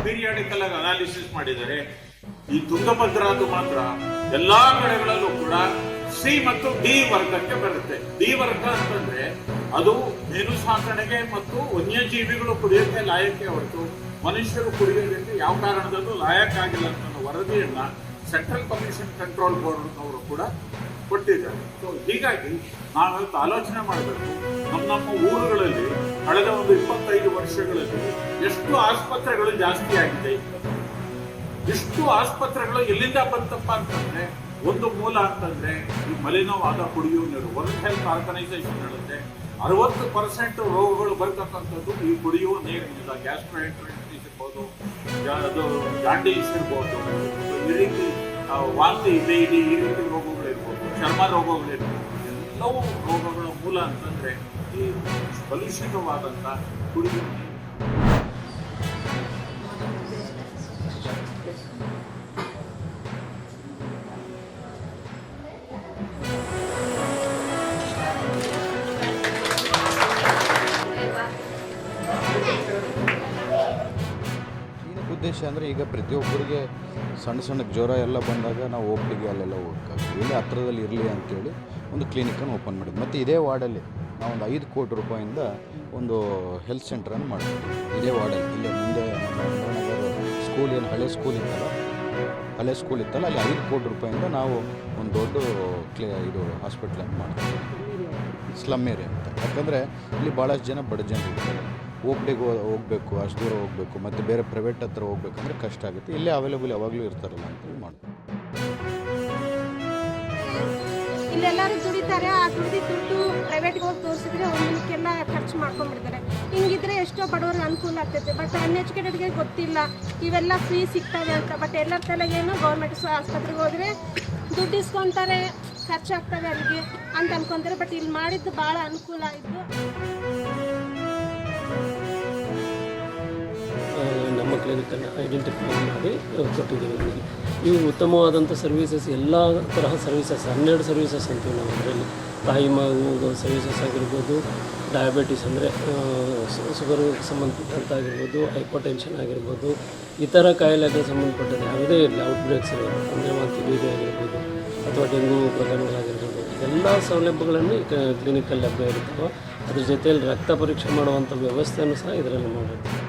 Periodical ಆಗಿ analysis ಮಾಡಿದರೆ ಈ ತುಂಗಭದ್ರಾದು ಮಾತ್ರ ಎಲ್ಲಾ ಕಡೆಗಳಲ್ಲೂ ಕೂಡ ಸಿ ಮತ್ತು ಡಿ ವರ್ಗಕ್ಕೆ ಬರುತ್ತೆ. ಡಿ ವರ್ಗ ಅಂತಂದ್ರೆ ಅದು ಮೀನು ಸಾಕಣೆಗೆ ಮತ್ತು ವನ್ಯಜೀವಿಗಳು ಕುಡಿಯೋಕೆ ಲಾಯಕ್ಕೆ ಹೊರತು ಮನುಷ್ಯರು ಕುಡಿಯೋದಕ್ಕೆ ಯಾವ ಕಾರಣದಲ್ಲೂ ಲಾಯಕ್ಕಾಗಿಲ್ಲ ಅನ್ನೋ ವರದಿಯನ್ನ ಸೆಂಟ್ರಲ್ ಪೊಲ್ಯೂಷನ್ ಕಂಟ್ರೋಲ್ ಬೋರ್ಡ್ನವರು ಕೂಡ ಕೊಟ್ಟಿದ್ದಾರೆ. ಸೊ ಹೀಗಾಗಿ ನಾವಿವತ್ತು ಆಲೋಚನೆ ಮಾಡಬೇಕು, ನಮ್ಮ ಊರುಗಳಲ್ಲಿ ಕಳೆದ ಒಂದು 25 ವರ್ಷಗಳಲ್ಲಿ ಎಷ್ಟು ಆಸ್ಪತ್ರೆಗಳು ಜಾಸ್ತಿ ಆಗಿದೆ. ಇಷ್ಟು ಆಸ್ಪತ್ರೆಗಳು ಎಲ್ಲಿಂದ ಬಂತಪ್ಪ ಅಂತಂದ್ರೆ ಒಂದು ಮೂಲ ಅಂತಂದ್ರೆ ಈ ಮಲಿನವಾದ ಕುಡಿಯುವ ನೀರು. ವರ್ಲ್ಡ್ ಹೆಲ್ತ್ ಆರ್ಗನೈಸೇಷನ್ ಹೇಳುತ್ತೆ 60% ರೋಗಗಳು ಬರ್ತಕ್ಕಂಥದ್ದು ಈ ಕುಡಿಯುವ ನೀರಿನಿಂದ. ಗ್ಯಾಸ್ಟ್ರೋಎಂಟ್ರೈಟಿಸ್ ಇರ್ಬೋದು, ಅದು ಜಾಂಡೀಸ್ ಇರ್ಬೋದು, ಈ ರೀತಿ ವಾಂತಿ ಬೇದಿ ಈ ರೀತಿ ರೋಗಗಳಿರ್ಬೋದು, ಚರ್ಮ ರೋಗಗಳಿರ್ಬೋದು. ಎಲ್ಲವೂ ರೋಗಗಳ ಮೂಲ ಅಂತಂದ್ರೆ ಈ ಕಲುಷಿತವಾದಂಥ ಕುಡಿಯುವ ನೀರು. ಉದ್ದೇಶ ಅಂದರೆ ಈಗ ಪ್ರತಿಯೊಬ್ಬರಿಗೆ ಸಣ್ಣ ಸಣ್ಣ ಜ್ವರ ಎಲ್ಲ ಬಂದಾಗ ನಾವು ಓಪಿಗೆ ಅಲ್ಲೆಲ್ಲ ಹೋಗ್ತೀವಿ. ಇಲ್ಲಿ ಹತ್ರದಲ್ಲಿ ಇರಲಿ ಅಂತೇಳಿ ಒಂದು ಕ್ಲಿನಿಕನ್ನು ಓಪನ್ ಮಾಡಿದ್ವಿ. ಮತ್ತು ಇದೇ ವಾರ್ಡಲ್ಲಿ ನಾವು ಒಂದು 5 ಕೋಟಿ ರೂಪಾಯಿಂದ ಒಂದು ಹೆಲ್ತ್ ಸೆಂಟ್ರನ್ನು ಮಾಡ್ತೀವಿ. ಇದೇ ವಾರ್ಡಲ್ಲಿ ಇಲ್ಲೇ ಮುಂದೆ ಸ್ಕೂಲ್ ಏನು ಹಳೆ ಸ್ಕೂಲ್ ಇತ್ತಲ್ಲ ಅಲ್ಲಿ 5 ಕೋಟಿ ರೂಪಾಯಿಂದ ನಾವು ಒಂದು ದೊಡ್ಡ ಇದು ಹಾಸ್ಪಿಟ್ಲನ್ನು ಮಾಡ್ತೀವಿ. ಸ್ಲಮ್ ಏರಿಯಾ ಅಂತ. ಯಾಕಂದರೆ ಇಲ್ಲಿ ಭಾಳಷ್ಟು ಜನ ಬಡ ಜನರು ಇರ್ತಾರೆ. ಓಪಿಗೆ ಹೋಗಬೇಕು, ಅಷ್ಟು ದೂರ ಹೋಗಬೇಕು, ಮತ್ತು ಬೇರೆ ಪ್ರೈವೇಟ್ ಹತ್ರ ಹೋಗ್ಬೇಕಂದ್ರೆ ಕಷ್ಟ ಆಗುತ್ತೆ. ಇಲ್ಲೇ ಅವೈಲೇಬಲ್ ಯಾವಾಗಲೂ ಇರ್ತಾರಲ್ಲ ಅಂತೇಳಿ ಮಾಡ್ತೀವಿ. ಇಲ್ಲೆಲ್ಲರೂ ದುಡಿತಾರೆ. ಆ ದುಡ್ಡು ಪ್ರೈವೇಟ್ಗೆ ಹೋಗಿ ತೋರಿಸಿದ್ರೆ ಒಂದಕ್ಕೆಲ್ಲ ಖರ್ಚು ಮಾಡ್ಕೊಂಡ್ಬಿಡ್ತಾರೆ. ಹಿಂಗಿದ್ರೆ ಎಷ್ಟೋ ಬಡವ್ರಿಗೆ ಅನುಕೂಲ ಆಗ್ತೈತೆ. ಬಟ್ ಅನ್ಎಜುಕೇಟೆಡ್ಗೆ ಗೊತ್ತಿಲ್ಲ ಇವೆಲ್ಲ ಫ್ರೀ ಸಿಗ್ತವೆ ಅಂತ. ಬಟ್ ಎಲ್ಲರ ತಲೆಗೇನು ಗೌರ್ಮೆಂಟ್ ಆಸ್ಪತ್ರೆಗೆ ಹೋದರೆ ದುಡ್ಡು ಇಸ್ಕೊತಾರೆ, ಖರ್ಚಾಗ್ತವೆ ಅಲ್ಲಿಗೆ ಅಂತ ಅನ್ಕೊತಾರೆ. ಬಟ್ ಇಲ್ಲಿ ಮಾಡಿದ್ದು ಭಾಳ ಅನುಕೂಲ ಆಯಿತು. ನಮ್ಮ ಕ್ಲಿನಿಕನ್ನು ಐಡೆಂಟಿಫೈ ಮಾಡಿ ಕೊಟ್ಟಿದ್ದೀವಿ. ಇವು ಉತ್ತಮವಾದಂಥ ಸರ್ವೀಸಸ್, ಎಲ್ಲ ತರಹ ಸರ್ವೀಸಸ್ 12 ಸರ್ವೀಸಸ್ ಅಂತೀವಿ ನಾವು. ಅದರಲ್ಲಿ ತಾಯಿ ಮಗು ಸರ್ವೀಸಸ್ ಆಗಿರ್ಬೋದು, ಡಯಾಬಿಟಿಸ್ ಅಂದರೆ ಶುಗರ್ಗೆ ಸಂಬಂಧಪಟ್ಟಂಥ ಆಗಿರ್ಬೋದು, ಹೈಪರ್ ಟೆನ್ಷನ್ ಆಗಿರ್ಬೋದು, ಇತರ ಕಾಯಿಲೆಗೆ ಸಂಬಂಧಪಟ್ಟಂತೆ ಯಾವುದೇ ಇರಲಿ, ಔಟ್ಬ್ರೇಕ್ಸ್ ಇರೋದು ಅಂದರೆ ವಾಂತಿ ಭೇದಿ ಆಗಿರ್ಬೋದು ಅಥವಾ ಡೆಂಗು ಪ್ರಕರಣಗಳಾಗಿರ್ಬೋದು, ಎಲ್ಲ ಸೌಲಭ್ಯಗಳನ್ನು ಕ್ಲಿನಿಕಲ್ಲಿ ಲಭ್ಯ ಇರ್ತವೆ. ಅದ್ರ ಜೊತೆಯಲ್ಲಿ ರಕ್ತ ಪರೀಕ್ಷೆ ಮಾಡುವಂಥ ವ್ಯವಸ್ಥೆಯನ್ನು ಸಹ ಇದರಲ್ಲಿ ಮಾಡಿರ್ತೀವಿ.